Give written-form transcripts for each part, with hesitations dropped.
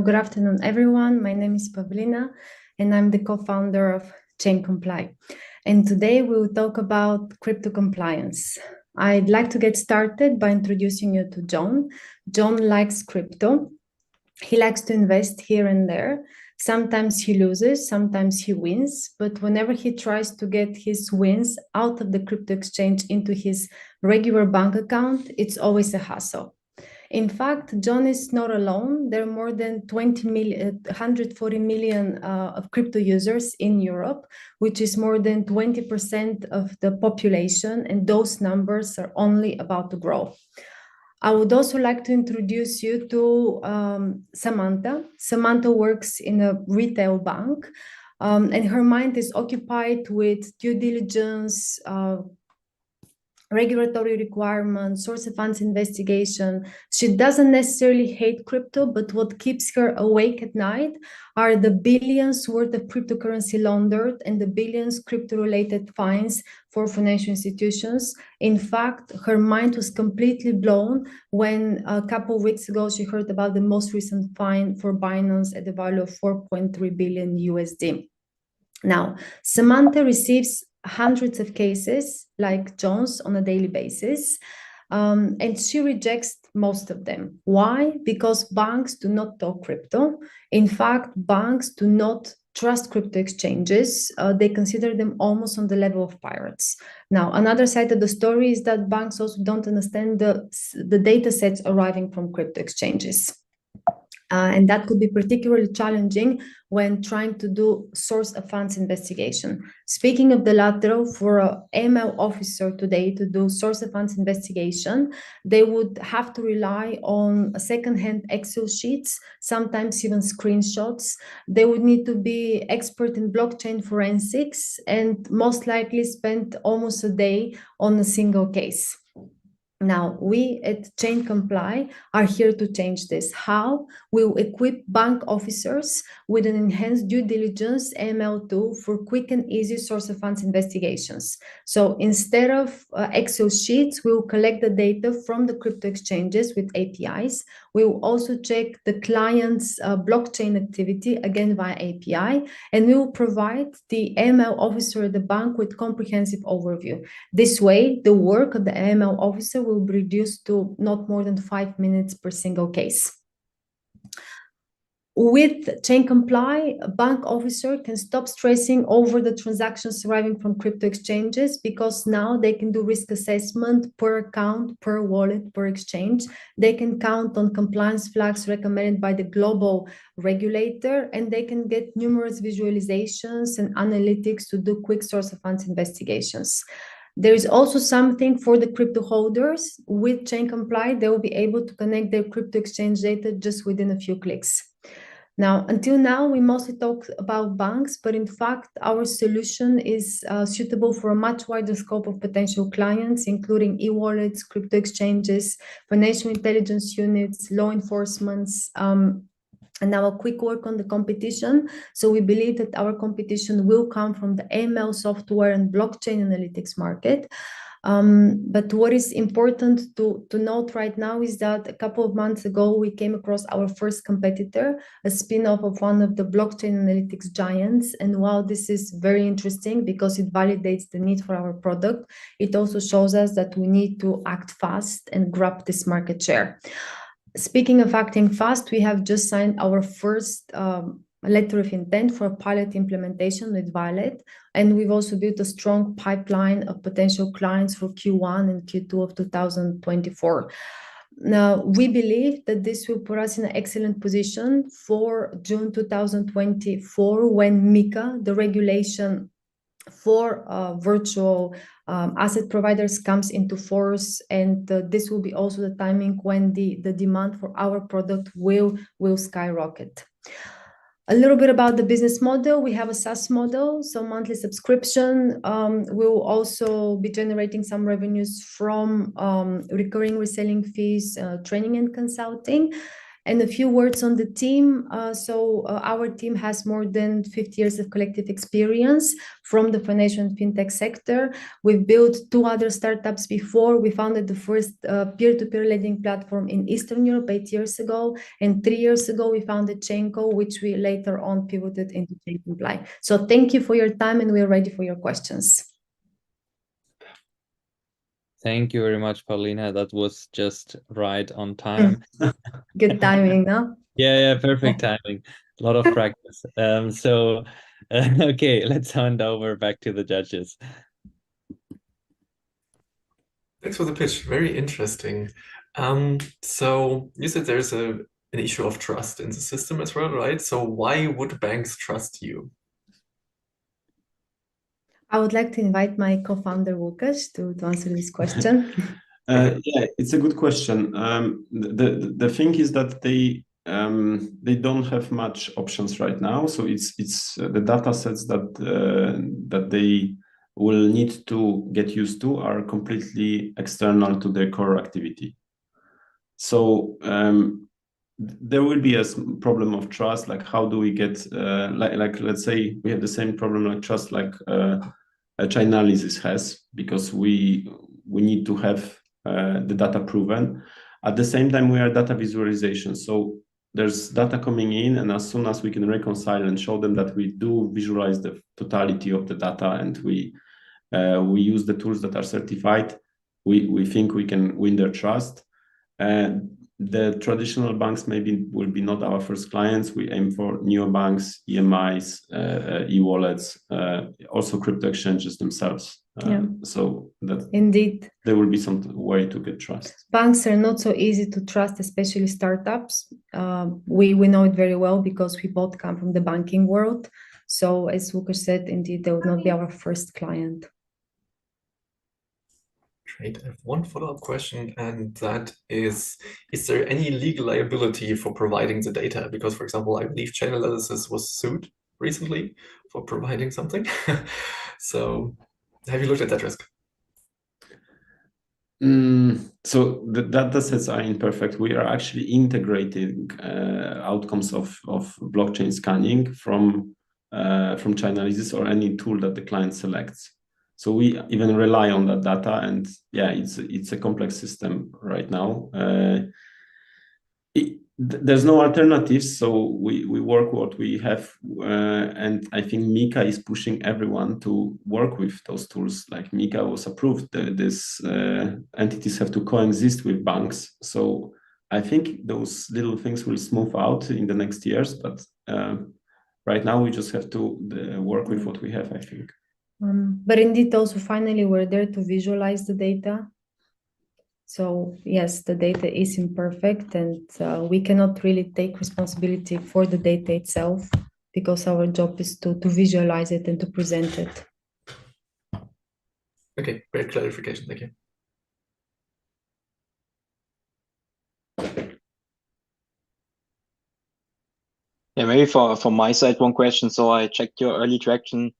Good afternoon, everyone. My name is Pavlina, and I'm the co-founder of ChainComply. And today we will talk about crypto compliance. I'd like to get started by introducing you to John. John likes crypto. He likes to invest here and there. Sometimes he loses, sometimes he wins, but whenever he tries to get his wins out of the crypto exchange into his regular bank account, it's always a hassle. In fact, John is not alone. There are more than 20 million, 140 million of crypto users in Europe, which is more than 20% of the population, and those numbers are only about to grow. I would also like to introduce you to Samantha. Samantha works in a retail bank, and her mind is occupied with due diligence, regulatory requirements, source of funds investigation. She doesn't necessarily hate crypto, but what keeps her awake at night are the billions worth of cryptocurrency laundered and the billions crypto-related fines for financial institutions. In fact, her mind was completely blown when a couple of weeks ago she heard about the most recent fine for Binance at the value of 4.3 billion USD. Now, Samantha receives hundreds of cases like John's on a daily basis, and she rejects most of them. Why? Because banks do not talk crypto. In fact, banks do not trust crypto exchanges. They consider them almost on the level of pirates. Now, another side of the story is that banks also don't understand the data sets arriving from crypto exchanges. And that could be particularly challenging when trying to do source of funds investigation. Speaking of the latter, for an AML officer today to do source of funds investigation, they would have to rely on second-hand Excel sheets, sometimes even screenshots. They would need to be expert in blockchain forensics and most likely spend almost a day on a single case. Now, we at ChainComply are here to change this. How? We'll equip bank officers with an enhanced due diligence AML tool for quick and easy source of funds investigations. So instead of Excel sheets, we'll collect the data from the crypto exchanges with APIs. We will also check the client's blockchain activity, again via API, and we will provide the AML officer at the bank with comprehensive overview. This way, the work of the AML officer will be reduced to not more than 5 minutes per single case. With ChainComply, a bank officer can stop stressing over the transactions arriving from crypto exchanges because now they can do risk assessment per account, per wallet, per exchange. They can count on compliance flags recommended by the global regulator, and they can get numerous visualizations and analytics to do quick source of funds investigations. There is also something for the crypto holders. With ChainComply, they will be able to connect their crypto exchange data just within a few clicks. Now, until now, we mostly talk about banks, but in fact, our solution is suitable for a much wider scope of potential clients, including e-wallets, crypto exchanges, financial intelligence units, law enforcements, and now a quick word on the competition. So we believe that our competition will come from the AML software and blockchain analytics market. But what is important to note right now is that a couple of months ago, we came across our first competitor, a spin-off of one of the blockchain analytics giants. And while this is very interesting because it validates the need for our product, it also shows us that we need to act fast and grab this market share. Speaking of acting fast, we have just signed our first letter of intent for a pilot implementation with Violet, and we've also built a strong pipeline of potential clients for Q1 and Q2 of 2024. Now, we believe that this will put us in an excellent position for June 2024 when MiCA, the regulation for virtual asset providers, comes into force, and this will be also the timing when the demand for our product will skyrocket. A little bit about the business model. We have a SaaS model, so monthly subscription. We'll also be generating some revenues from recurring reselling fees, training and consulting. And a few words on the team. Our team has more than 50 years of collective experience from the financial and fintech sector. We've built 2 other startups before. We founded the first peer-to-peer lending platform in Eastern Europe 8 years ago. And 3 years ago, we founded ChainCo, which we later on pivoted into ChainComply. So thank you for your time, and we're ready for your questions. Thank you very much, Paulina. That was just right on time. Good timing, no? Yeah, perfect timing. A lot of practice. Okay, let's hand over back to the judges. Thanks for the pitch. Very interesting. So you said there's an issue of trust in the system as well, right? So why would banks trust you? I would like to invite my co-founder Łukasz to answer this question. Yeah, it's a good question. The thing is that they don't have much options right now. So it's the data sets that they will need to get used to are completely external to their core activity. So there will be a problem of trust. Like, how do we get like let's say we have the same problem like trust like Chainalysis has, because we need to have the data proven. At the same time, we are data visualization. So there's data coming in, and as soon as we can reconcile and show them that we do visualize the totality of the data, and we use the tools that are certified, we think we can win their trust. The traditional banks maybe will be not our first clients. We aim for neobanks, EMIs, e-wallets, also crypto exchanges themselves. So that indeed there will be some way to get trust. Banks are not so easy to trust, especially startups. We know it very well because we both come from the banking world. So as Łukasz said, indeed, they would not be our first client. Great. I have one follow-up question, and that is there any legal liability for providing the data? Because, for example, I believe Chainalysis was sued recently for providing something. So have you looked at that risk? So the data sets are imperfect. We are actually integrating outcomes of blockchain scanning from Chainalysis or any tool that the client selects. So we even rely on that data, and yeah, it's a complex system right now. There's no alternatives, so we work what we have, and I think Mika is pushing everyone to work with those tools. Like Mika was approved, these entities have to coexist with banks. So I think those little things will smooth out in the next years, but right now we just have to work with what we have, I think. But indeed, also finally, we're there to visualize the data. So yes, the data is imperfect, and we cannot really take responsibility for the data itself, because our job is to visualize it and to present it. Okay, great clarification. Thank you. Yeah, maybe from my side, one question. So I checked your early traction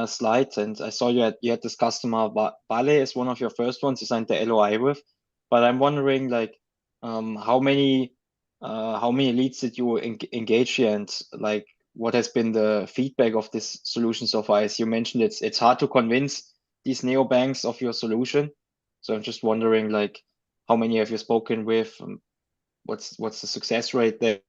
slides, and I saw you had this customer Vale as one of your first ones you signed the LOI with. But I'm wondering, like, how many leads did you engage here, and like what has been the feedback of this solution so far? As you mentioned, it's hard to convince these neobanks of your solution. So I'm just wondering, like, how many have you spoken with? What's the success rate there?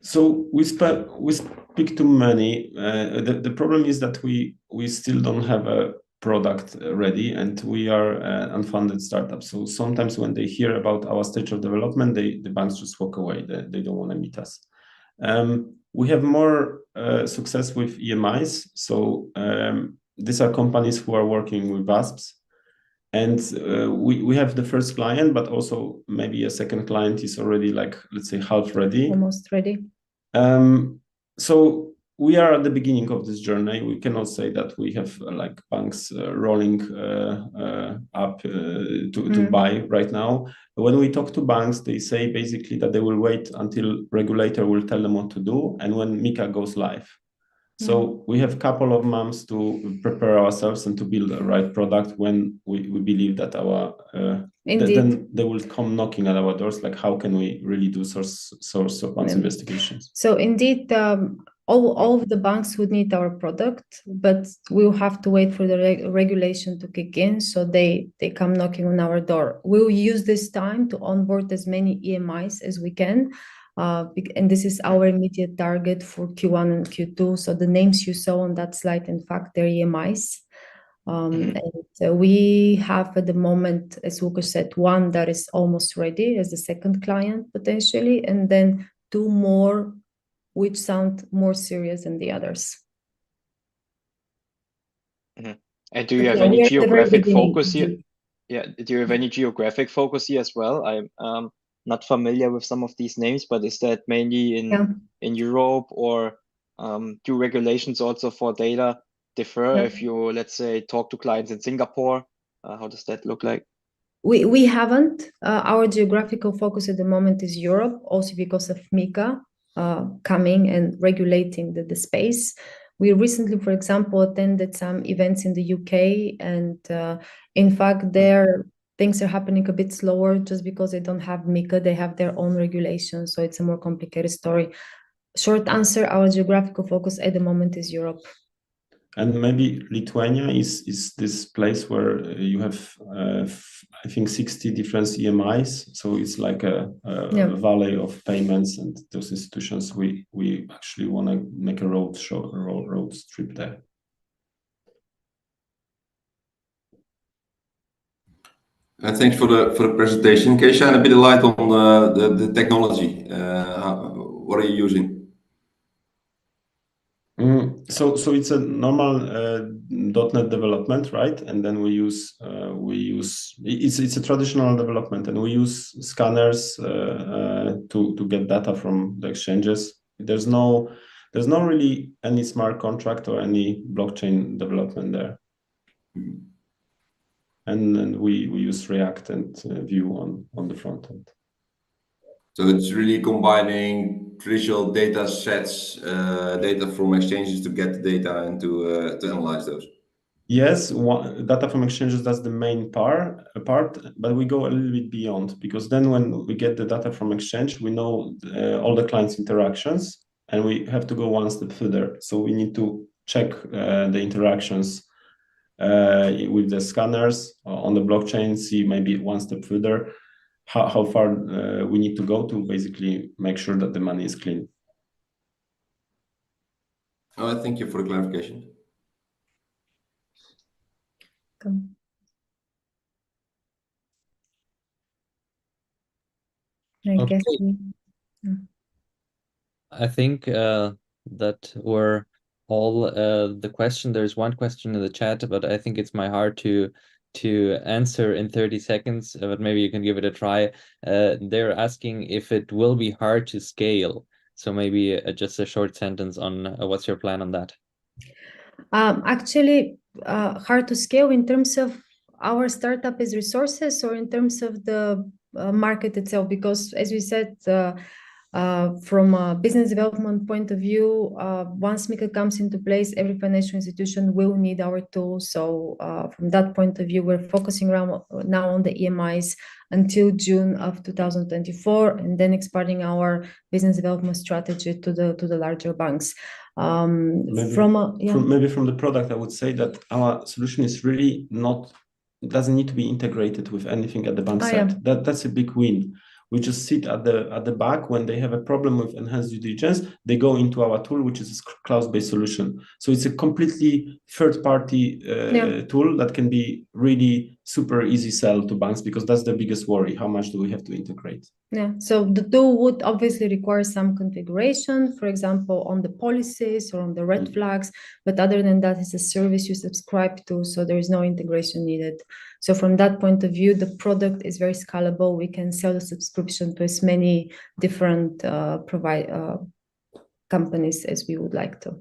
So we speak to many. The problem is that we still don't have a product ready, and we are an unfunded startup. So sometimes when they hear about our stage of development, the banks just walk away. They don't want to meet us. We have more success with EMIs. So these are companies who are working with VASPs. And we have the first client, but also maybe a second client is already, like, let's say, half ready. Almost ready. So we are at the beginning of this journey. We cannot say that we have like banks rolling up to buy right now. When we talk to banks, they say basically that they will wait until regulator will tell them what to do, and when Mika goes live. So we have a couple of months to prepare ourselves and to build the right product when we believe that our Indeed. then they will come knocking at our doors, like, how can we really do source of funds investigations? So indeed, all of the banks would need our product, but we'll have to wait for the regulation to kick in. So they come knocking on our door. We'll use this time to onboard as many EMIs as we can. And this is our immediate target for Q1 and Q2. So the names you saw on that slide, in fact, they're EMIs. And we have at the moment, as Lucas said, one that is almost ready as the second client potentially, and then two more which sound more serious than the others. And do you have Yeah, any we're at the very geographic beginning, focus here? indeed. Yeah, do you have any geographic focus here as well? I'm not familiar with some of these names, but is that mainly in Europe, or do regulations also for data differ if you, let's say, talk to clients in Singapore? How does that look like? We haven't. Our geographical focus at the moment is Europe, also because of MiCA coming and regulating the space. We recently, for example, attended some events in the UK, and in fact, there things are happening a bit slower just because they don't have MiCA. They have their own regulations, so it's a more complicated story. Short answer, our geographical focus at the moment is Europe. And maybe Lithuania is this place where you have, I think, 60 different EMIs. So it's like a valley of payments, and those institutions, we actually want to make a road trip there. Thanks for the presentation. Can you shine a bit of light on the technology? What are you using? So it's a normal .NET development, right? And then we use it's a traditional development, and we use scanners to get data from the exchanges. There's no really any smart contract or any blockchain development there. And then we use React and Vue on the front end. So it's really combining traditional data sets, data from exchanges to get the data and to analyze those. Yes, data from exchanges, that's the main part, but we go a little bit beyond, because then when we get the data from exchange, we know all the clients' interactions, and we have to go one step further. So we need to check the interactions with the scanners on the blockchain, see maybe one step further how far we need to go to basically make sure that the money is clean. Thank you for the clarification. I think that were all the question. There's one question in the chat, but I think it's my hard to answer in 30 seconds, but maybe you can give it a try. They're asking if it will be hard to scale. So maybe just a short sentence on what's your plan on that? Actually, hard to scale in terms of our startup is resources, or in terms of the market itself, because as we said, from a business development point of view, once MiCA comes into place, every financial institution will need our tools. So from that point of view, we're focusing now on the EMIs until June of 2024, and then expanding our business development strategy to the larger banks. Maybe from the product, I would say that our solution is really doesn't need to be integrated with anything at the bank side. That's a big win. We just sit at the back. When they have a problem with enhanced due diligence, they go into our tool, which is a cloud-based solution. So it's a completely third-party tool that can be really super easy sell to banks, because that's the biggest worry. How much do we have to integrate? Yeah, so the tool would obviously require some configuration, for example, on the policies or on the red flags. But other than that, it's a service you subscribe to, so there is no integration needed. So from that point of view, the product is very scalable. We can sell the subscription to as many different companies as we would like to.